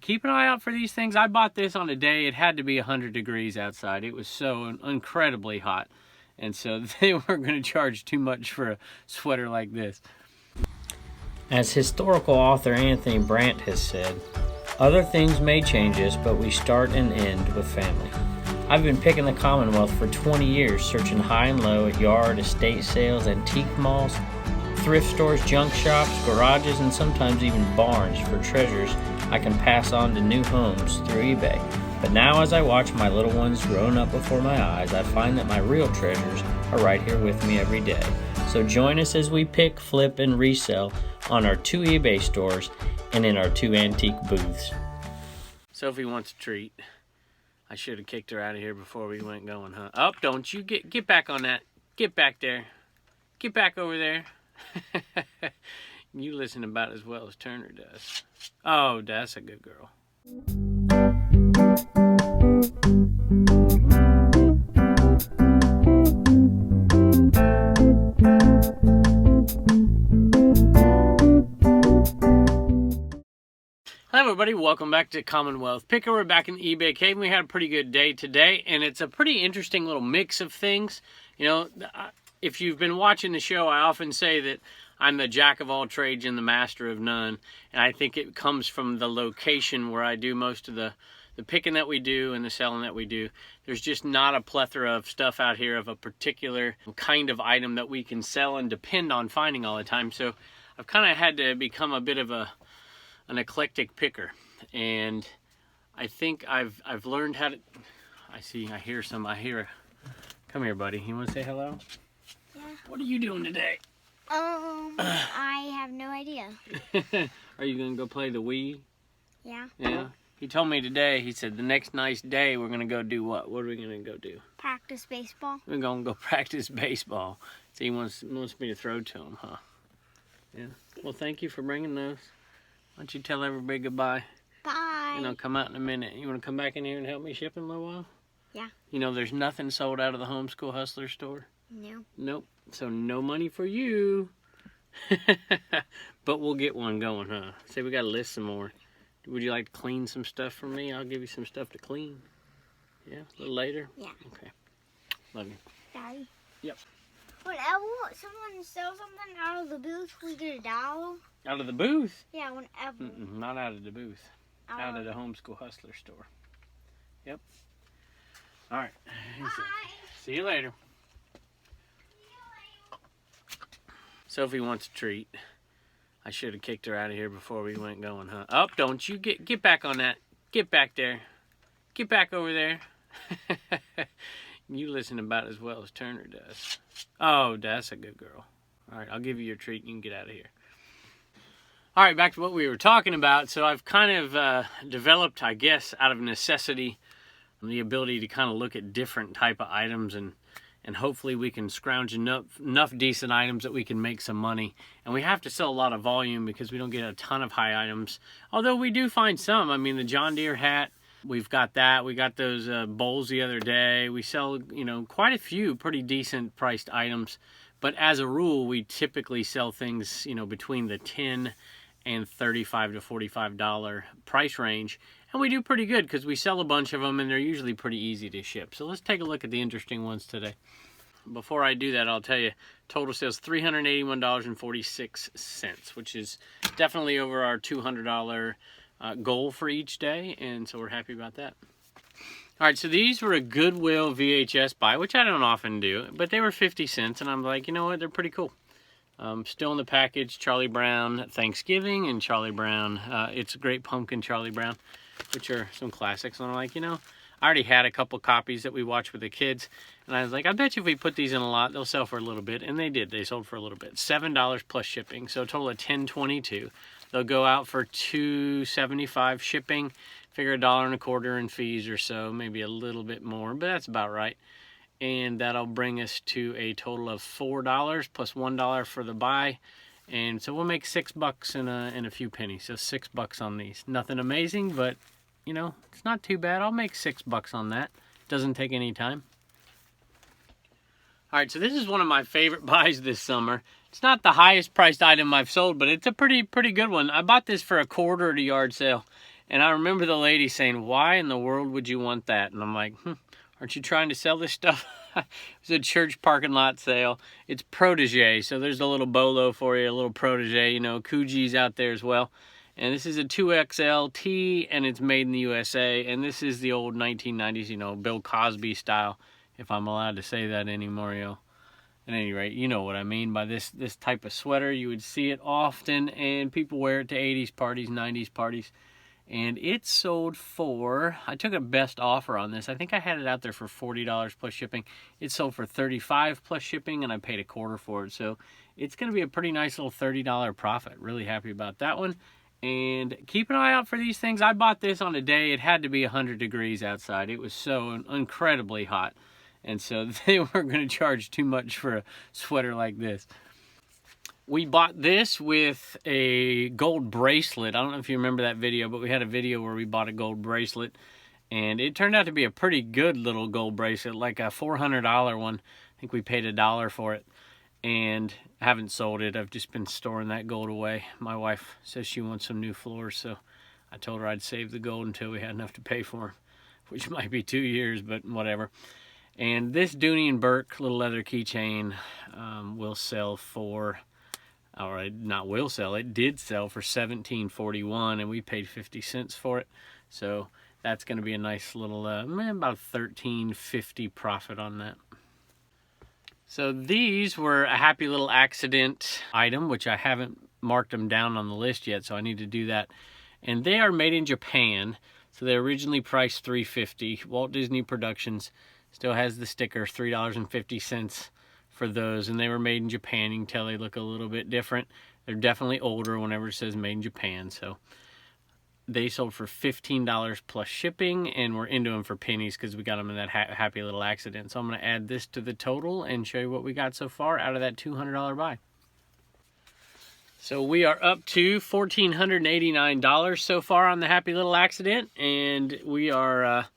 keep an eye out for these things. I bought this on a day. It had to be 100 degrees outside. It was so incredibly hot. And so they weren't going to charge too much for a sweater like this. As historical author Anthony Brandt has said, other things may change us, but we start and end with family. I've been picking the Commonwealth for 20 years, searching high and low at yard, estate sales, antique malls, thrift stores, junk shops, garages, and sometimes even barns for treasures I can pass on to new homes through eBay. But now as I watch my little ones growing up before my eyes, I find that my real treasures are right here with me every day. So join us as we pick, flip, and resell on our 2 eBay stores and in our 2 antique booths. Sophie wants a treat. I should have kicked her out of here before we went going, huh? Oh, don't you get back on that. Get back there. Get back over there. You listen about as well as Turner does. Oh, that's a good girl. Hello everybody, welcome back to Commonwealth Picker. We're back in the eBay cave. We had a pretty good day today, and it's a pretty interesting little mix of things. You know, if you've been watching the show, I often say that I'm the jack of all trades and the master of none, and I think it comes from the location where I do most of the picking that we do and the selling that we do. There's just not a plethora of stuff out here of a particular kind of item that we can sell and depend on finding all the time. So I've kind of had to become a bit of an eclectic picker, and I think I've learned how to. I hear. Come here, buddy. You want to say hello? Yeah. What are you doing today? I have no idea. Are you gonna go play the Wii? Yeah. Yeah. He told me today. He said the next nice day we're gonna go do what? What are we gonna go do? Practice baseball. We're gonna go practice baseball. So he wants me to throw to him, huh? Yeah. Well, thank you for bringing those. Why don't you tell everybody goodbye? Bye. And I'll come out in a minute. You want to come back in here and help me ship in a little while? Yeah. You know, there's nothing sold out of the Homeschool Hustlers store? No. Nope. So no money for you. But we'll get one going, huh? Say we got to list some more. Would you like to clean some stuff for me? I'll give you some stuff to clean. Yeah? A little later? Yeah. Okay. Love you. Daddy? Yep. Whenever someone sells something out of the booth, we get $1. Out of the booth? Yeah, whenever. Not out of the booth. Out of the Homeschool Hustler store. Yep. All right. Bye. See you later. Sophie wants a treat. I should have kicked her out of here before we went going, huh? Oh, don't you get back on that. Get back there. Get back over there. You listen about as well as Turner does. Oh, that's a good girl. All right, I'll give you your treat and you can get out of here. All right, back to what we were talking about. So I've kind of developed, I guess, out of necessity, the ability to kind of look at different type of items, and hopefully we can scrounge enough decent items that we can make some money. And we have to sell a lot of volume because we don't get a ton of high items, although we do find some. I mean, the John Deere hat, we've got that. We got those bowls the other day. We sell, you know, quite a few pretty decent priced items. But as a rule, we typically sell things, you know, between the $10 and $35 to $45 price range. And we do pretty good because we sell a bunch of them and they're usually pretty easy to ship. So let's take a look at the interesting ones today. Before I do that, I'll tell you, total sales $381.46, which is definitely over our $200 goal for each day. And so we're happy about that. All right, so these were a Goodwill VHS buy, which I don't often do, but they were 50 cents. And I'm like, you know what? They're pretty cool. Still in the package, Charlie Brown Thanksgiving and Charlie Brown It's a Great Pumpkin Charlie Brown, which are some classics. And I'm like, you know, I already had a couple copies that we watched with the kids, and I was like, I bet you if we put these in a lot, they'll sell for a little bit. And they did. They sold for a little bit. $7 plus shipping, so a total of $10.22. They'll go out for $2.75 shipping. Figure $1.25 in fees or so, maybe a little bit more, but that's about right. And that'll bring us to a total of $4 plus $1 for the buy. And so we'll make $6 and a few pennies. So $6 on these. Nothing amazing, but you know, it's not too bad. I'll make $6 on that. Doesn't take any time. All right, so this is one of my favorite buys this summer. It's not the highest priced item I've sold, but it's a pretty good one. I bought this for $1 at a yard sale. And I remember the lady saying, why in the world would you want that? And I'm like, aren't you trying to sell this stuff? It was a church parking lot sale. It's protege, so there's a little bolo for you, a little protege, you know, Coogie's out there as well. And this is a 2XL T, and it's made in the USA. And this is the old 1990s, you know, Bill Cosby style, if I'm allowed to say that anymore, yo. At any rate, you know what I mean by this type of sweater. You would see it often, and people wear it to 80s parties, 90s parties. And it sold for, I took a best offer on this. I think I had it out there for $40 plus shipping. It sold for $35 plus shipping, and I paid a quarter for it. So it's going to be a pretty nice little $30 profit. Really happy about that one. And keep an eye out for these things. I bought this on a day. It had to be 100 degrees outside. It was so incredibly hot. And so they weren't going to charge too much for a sweater like this. We bought this with a gold bracelet. I don't know if you remember that video, but we had a video where we bought a gold bracelet. And it turned out to be a pretty good little gold bracelet, like a $400 one. I think we paid $1 for it. And I haven't sold it. I've just been storing that gold away. My wife says she wants some new floors, so I told her I'd save the gold until we had enough to pay for them, which might be 2 years, but whatever. And this Dooney and Burke little leather keychain will sell for, or not will sell, it did sell for $17.41, and we paid 50 cents for it. So that's going to be a nice little, about $13.50 profit on that. So these were a happy little accident item, which I haven't marked them down on the list yet, so I need to do that. And they are made in Japan. So they originally priced $3.50. Walt Disney Productions still has the sticker, $3.50 for those. And they were made in Japan. You can tell they look a little bit different. They're definitely older whenever it says made in Japan. So they sold for $15 plus shipping, and we're into them for pennies because we got them in that happy little accident. So I'm going to add this to the total and show you what we got so far out of that $200 buy. So we are up to $1,489 so far on the happy little accident, and we are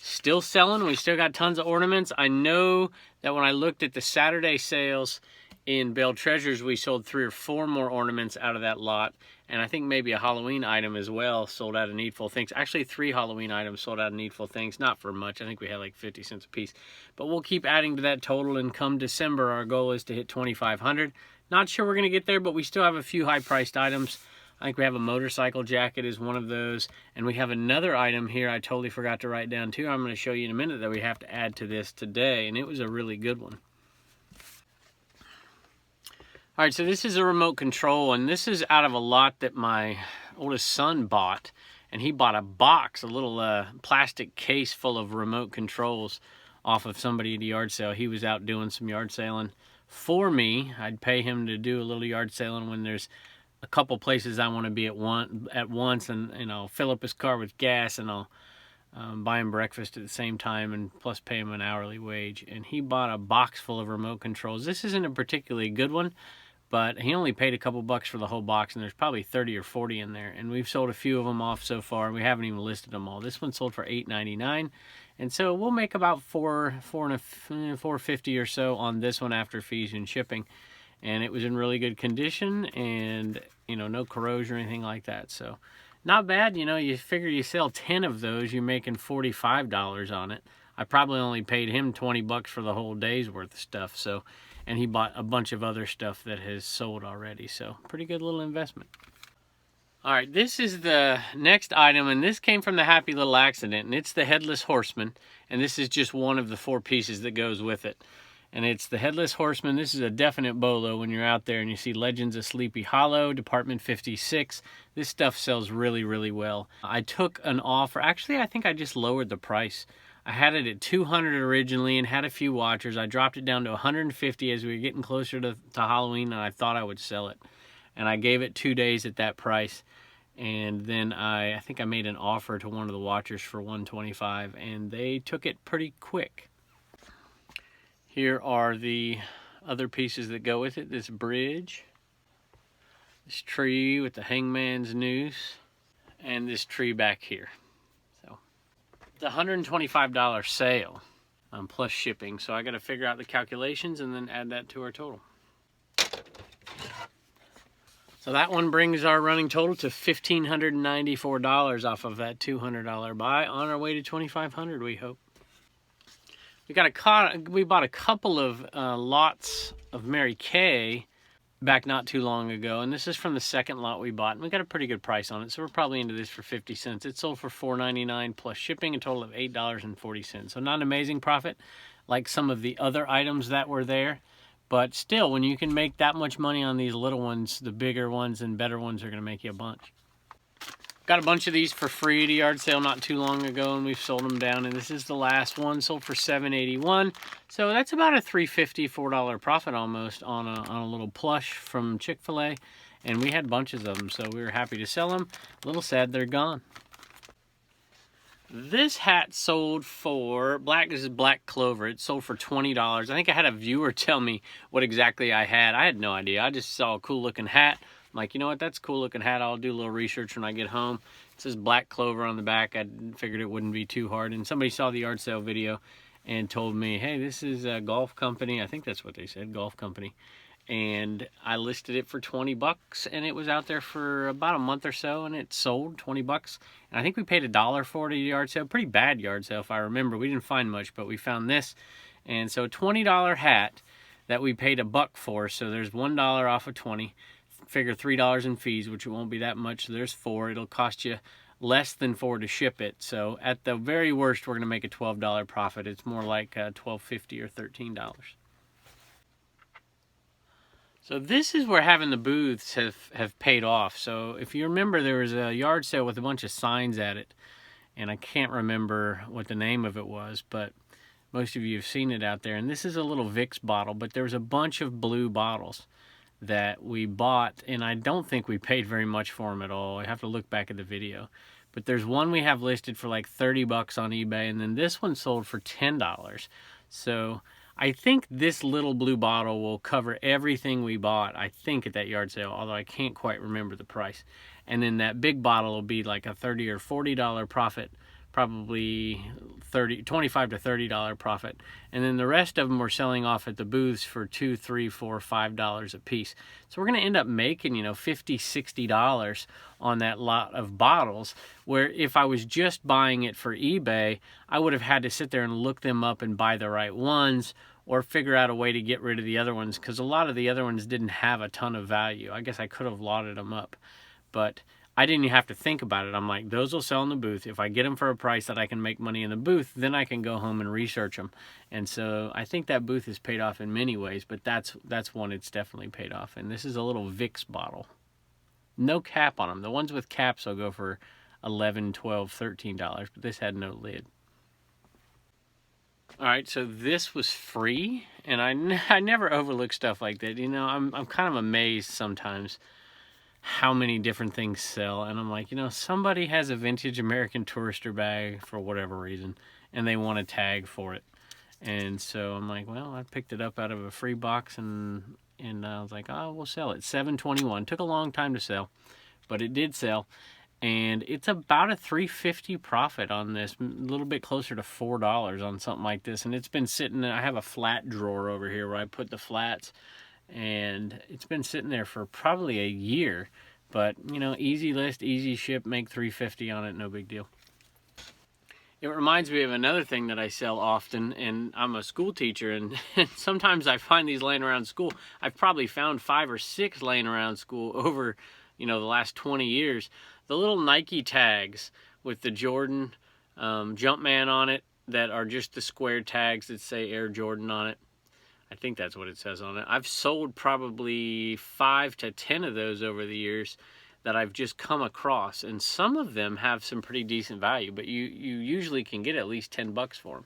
still selling. We still got tons of ornaments. I know that when I looked at the Saturday sales in Bell Treasures, we sold 3 or 4 more ornaments out of that lot. And I think maybe a Halloween item as well sold out of Needful Things. Actually, 3 Halloween items sold out of Needful Things. Not for much. I think we had like 50 cents a piece. But we'll keep adding to that total. And come December, our goal is to hit 2,500. Not sure we're going to get there, but we still have a few high-priced items. I think we have a motorcycle jacket is one of those. And we have another item here I totally forgot to write down too. I'm going to show you in a minute that we have to add to this today. And it was a really good one. All right, so this is a remote control, and this is out of a lot that my oldest son bought. And he bought a box, a little plastic case full of remote controls off of somebody at a yard sale. He was out doing some yard sailing for me. I'd pay him to do a little yard sailing when there's a couple places I want to be at once, and I'll fill up his car with gas, and I'll buy him breakfast at the same time, and plus pay him an hourly wage. And he bought a box full of remote controls. This isn't a particularly good one, but he only paid a couple bucks for the whole box, and there's probably 30 or 40 in there. And we've sold a few of them off so far, and we haven't even listed them all. This one sold for $8.99, and so we'll make about $4.50 or so on this one after fees and shipping. And it was in really good condition, and no corrosion or anything like that. So not bad. You figure you sell 10 of those, you're making $45 on it. I probably only paid him 20 bucks for the whole day's worth of stuff. So. And he bought a bunch of other stuff that has sold already. So pretty good little investment. All right, this is the next item, and this came from the happy little accident, and it's the Headless Horseman. And this is just one of the 4 pieces that goes with it. And it's the Headless Horseman. This is a definite bolo when you're out there and you see Legends of Sleepy Hollow, Department 56. This stuff sells really, really well. I took an offer. Actually, I think I just lowered the price. I had it at $200 originally and had a few watchers. I dropped it down to $150 as we were getting closer to Halloween, and I thought I would sell it. And I gave it 2 days at that price. And then I think I made an offer to one of the watchers for $125, and they took it pretty quick. Here are the other pieces that go with it. This bridge, this tree with the hangman's noose, and this tree back here. The $125 sale plus shipping, so I got to figure out the calculations and then add that to our total. So that one brings our running total to $1,594 off of that $200 buy, on our way to $2,500, we hope. We bought a couple of lots of Mary Kay back not too long ago, and this is from the second lot we bought, and we got a pretty good price on it, so we're probably into this for 50 cents. It sold for $4.99 plus shipping, a total of $8.40. So not an amazing profit like some of the other items that were there, but still, when you can make that much money on these little ones, the bigger ones and better ones are going to make you a bunch. Got a bunch of these for free at a yard sale not too long ago, and we've sold them down, and this is the last one, sold for $7.81. So that's about a $3.50, $4 profit almost on a little plush from Chick-fil-A, and we had bunches of them, so we were happy to sell them. A little sad they're gone. This hat sold for, this is black clover. It sold for $20. I think I had a viewer tell me what exactly I had. I had no idea. I just saw a cool looking hat. I'm like, you know what, that's a cool looking hat. I'll do a little research when I get home. It says black clover on the back. I figured it wouldn't be too hard. And somebody saw the yard sale video and told me, hey, this is a golf company. I think that's what they said, golf company. And I listed it for 20 bucks, and it was out there for about a month or so, and it sold 20 bucks. And I think we paid $1 for it at a yard sale. Pretty bad yard sale, if I remember. We didn't find much, but we found this. And so a $20 hat that we paid $1 for. So there's $1 off of 20. Figure $3 in fees, which it won't be that much. So there's $4. It'll cost you less than $4 to ship it. So at the very worst, we're going to make a $12 profit. It's more like $12.50 or $13. So this is where having the booths have paid off. So if you remember, there was a yard sale with a bunch of signs at it, and I can't remember what the name of it was, but most of you have seen it out there. And this is a little Vicks bottle, but there was a bunch of blue bottles that we bought, and I don't think we paid very much for them at all. I have to look back at the video. But there's one we have listed for like 30 bucks on eBay, and then this one sold for $10. So I think this little blue bottle will cover everything we bought, I think, at that yard sale, although I can't quite remember the price. And then that big bottle will be like a $30 or $40 profit, probably $25 to $30 profit. And then the rest of them we're selling off at the booths for $2, $3, $4, $5 a piece. So we're going to end up making, $50, $60 on that lot of bottles, where if I was just buying it for eBay, I would have had to sit there and look them up and buy the right ones, or figure out a way to get rid of the other ones, because a lot of the other ones didn't have a ton of value. I guess I could have lotted them up, but I didn't even have to think about it. I'm like, those will sell in the booth. If I get them for a price that I can make money in the booth, then I can go home and research them. And so I think that booth has paid off in many ways, but that's one it's definitely paid off. And this is a little Vicks bottle. No cap on them. The ones with caps will go for $11, $12, $13, but this had no lid. All right, so this was free, and I never overlook stuff like that. I'm kind of amazed sometimes how many different things sell, and I'm like, somebody has a vintage American Tourister bag for whatever reason, and they want a tag for it. And so I'm like, well, I picked it up out of a free box, and I was like, oh, we'll sell it. $7.21. Took a long time to sell, but it did sell. And it's about a $3.50 profit on this, a little bit closer to $4 on something like this. And it's been sitting, I have a flat drawer over here where I put the flats, and it's been sitting there for probably a year. But, easy list, easy ship, make $3.50 on it, no big deal. It reminds me of another thing that I sell often, and I'm a school teacher, and sometimes I find these laying around school. I've probably found 5 or 6 laying around school over, the last 20 years. The little Nike tags with the Jordan Jumpman on it that are just the square tags that say Air Jordan on it. I think that's what it says on it. I've sold probably 5 to 10 of those over the years that I've just come across, and some of them have some pretty decent value, but you usually can get at least 10 bucks for them.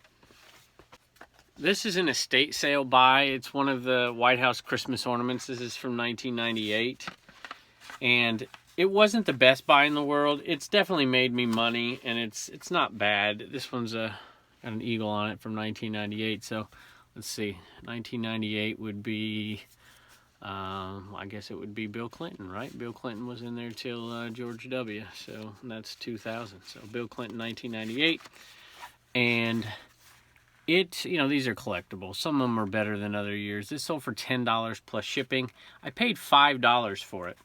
This is an estate sale buy. It's one of the White House Christmas ornaments. This is from 1998, and it wasn't the best buy in the world. It's definitely made me money, and it's not bad. This one's got an eagle on it from 1998. So let's see, 1998 would be, I guess it would be Bill Clinton, right? Bill Clinton was in there till George W. So that's 2000. So Bill Clinton, 1998, and these are collectibles. Some of them are better than other years. This sold for $10 plus shipping. I paid $5 for it.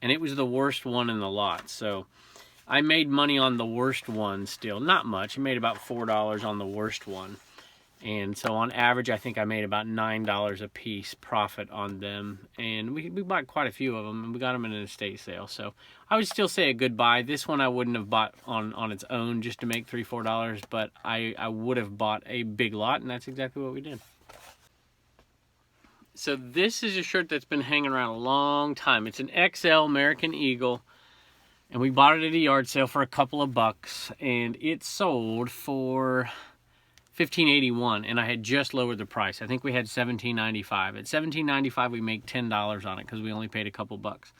and it was the worst one in the lot. So I made money on the worst one still. Not much. I made about $4 on the worst one. And so on average, I think I made about $9 a piece profit on them. And we bought quite a few of them, and we got them in an estate sale. So I would still say a good buy. This one I wouldn't have bought on its own just to make $3, $4, but I would have bought a big lot, and that's exactly what we did. So this is a shirt that's been hanging around a long time. It's an XL American Eagle, and we bought it at a yard sale for a couple of bucks, and it sold for $15.81, and I had just lowered the price. I think we had $17.95. At $17.95, we make $10 on it because we only paid a couple bucks.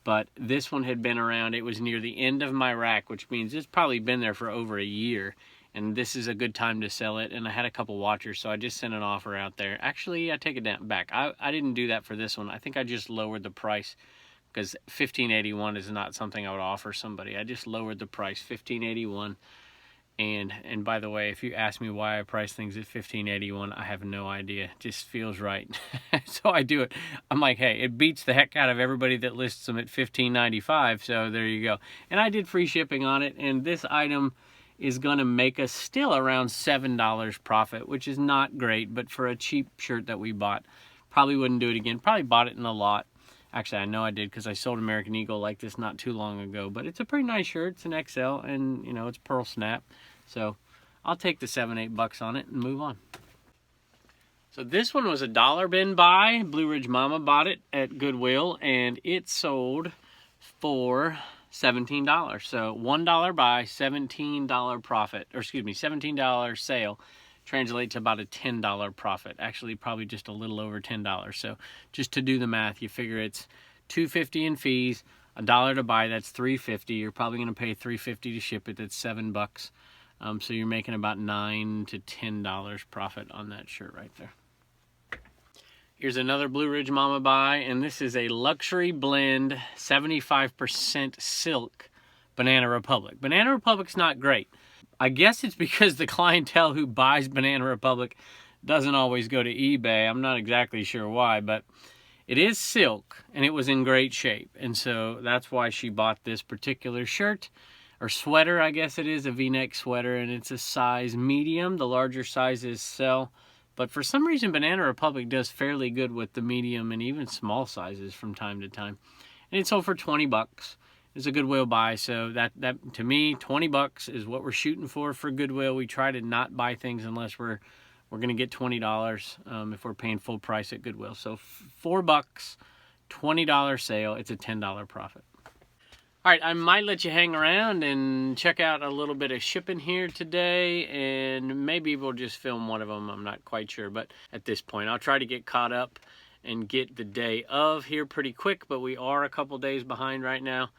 But this one had been around. It was near the end of my rack, which means it's probably been there for over a year. And this is a good time to sell it. And I had a couple watchers, so I just sent an offer out there. Actually, I take it back. I didn't do that for this one. I think I just lowered the price because $15.81 is not something I would offer somebody. I just lowered the price, $15.81. And by the way, if you ask me why I price things at $15.81, I have no idea. It just feels right. So I do it. I'm like, hey, it beats the heck out of everybody that lists them at $15.95. So there you go. And I did free shipping on it. And this item is going to make us still around $7 profit, which is not great. But for a cheap shirt that we bought, probably wouldn't do it again. Probably bought it in a lot. Actually, I know I did because I sold American Eagle like this not too long ago. But it's a pretty nice shirt. It's an XL, and, you know, it's pearl snap. So I'll take the $7, $8 on it and move on. So this one was a dollar bin buy. Blue Ridge Mama bought it at Goodwill, and it sold for $17. So $1 buy, $17 profit. Or excuse me, $17 sale. Translate to about a $10 profit. Actually, probably just a little over $10. So just to do the math, you figure it's $2.50 in fees, $1 to buy, that's $3.50. You're probably going to pay $3.50 to ship it. That's $7. So you're making about $9 to $10 profit on that shirt right there. Here's another Blue Ridge Mama buy, and this is a luxury blend, 75% silk Banana Republic. Banana Republic's not great. I guess it's because the clientele who buys Banana Republic doesn't always go to eBay. I'm not exactly sure why, but it is silk, and it was in great shape. And so that's why she bought this particular shirt, or sweater, I guess it is, a V-neck sweater, and it's a size medium. The larger sizes sell, but for some reason Banana Republic does fairly good with the medium and even small sizes from time to time. And it sold for $20. It's a Goodwill buy, so that to me, $20 is what we're shooting for Goodwill. We try to not buy things unless we're going to get $20 if we're paying full price at Goodwill. So $4, $20 sale, it's a $10 profit. All right, I might let you hang around and check out a little bit of shipping here today, and maybe we'll just film one of them. I'm not quite sure, but at this point, I'll try to get caught up and get the day of here pretty quick, but we are a couple days behind right now.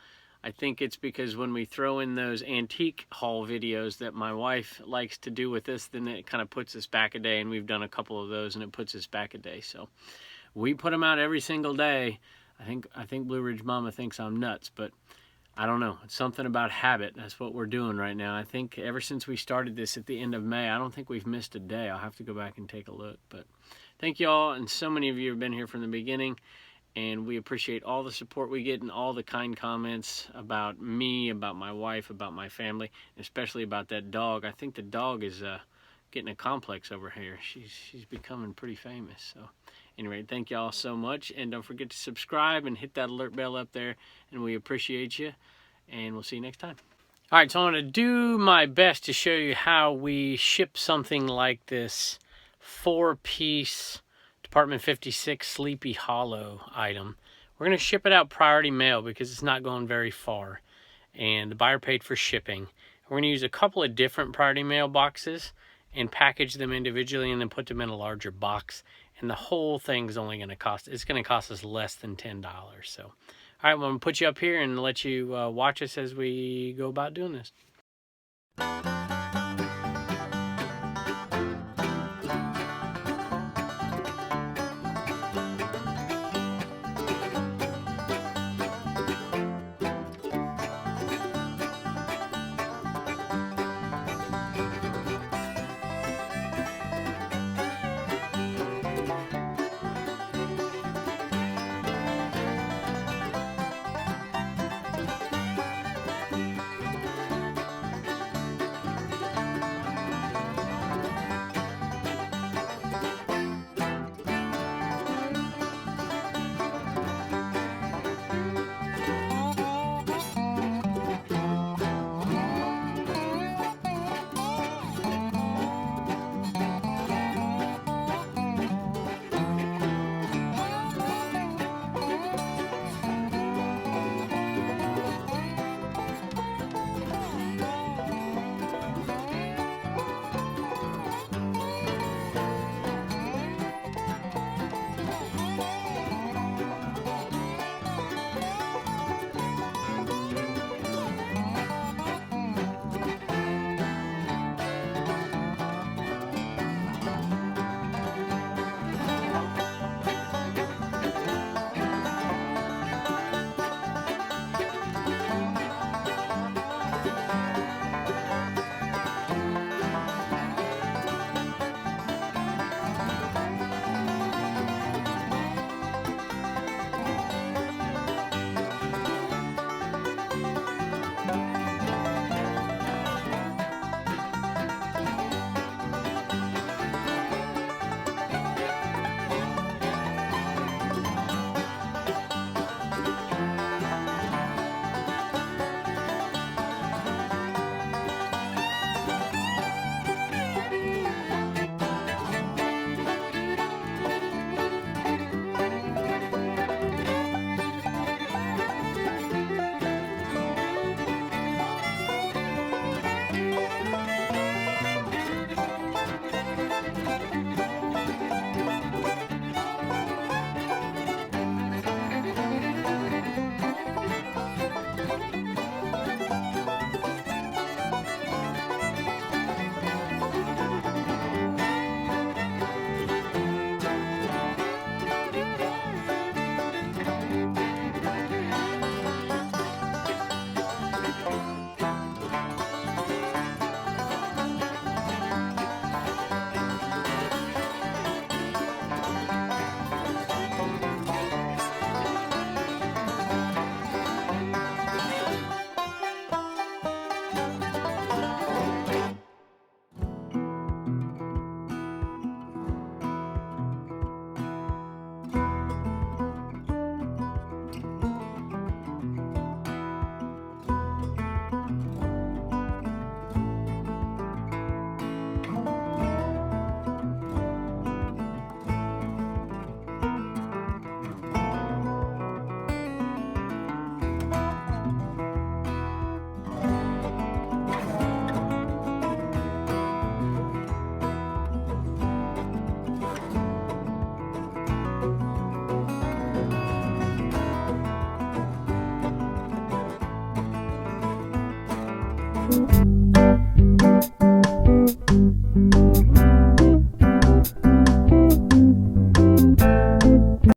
I think it's because when we throw in those antique haul videos that my wife likes to do with us, then it kind of puts us back a day, and we've done a couple of those, and it puts us back a day. So we put them out every single day. I think Blue Ridge Mama thinks I'm nuts, but I don't know. It's something about habit. That's what we're doing right now. I think ever since we started this at the end of May, I don't think we've missed a day. I'll have to go back and take a look. But thank you all, and so many of you have been here from the beginning, and we appreciate all the support we get and all the kind comments about me, about my wife, about my family, especially about that dog. I think the dog is getting a complex over here. She's becoming pretty famous. So anyway, thank y'all so much, and don't forget to subscribe and hit that alert bell up there, and we appreciate you, and we'll see you next time. All right, so I'm going to do my best to show you how we ship something like this 4-piece Department 56 Sleepy Hollow item. We're going to ship it out priority mail because it's not going very far, and the buyer paid for shipping. We're going to use a couple of different priority mail boxes and package them individually and then put them in a larger box. And the whole thing's only going to cost, it's going to cost us less than $10. So, all right, well, I'm going to put you up here and let you watch us as we go about doing this. Bye.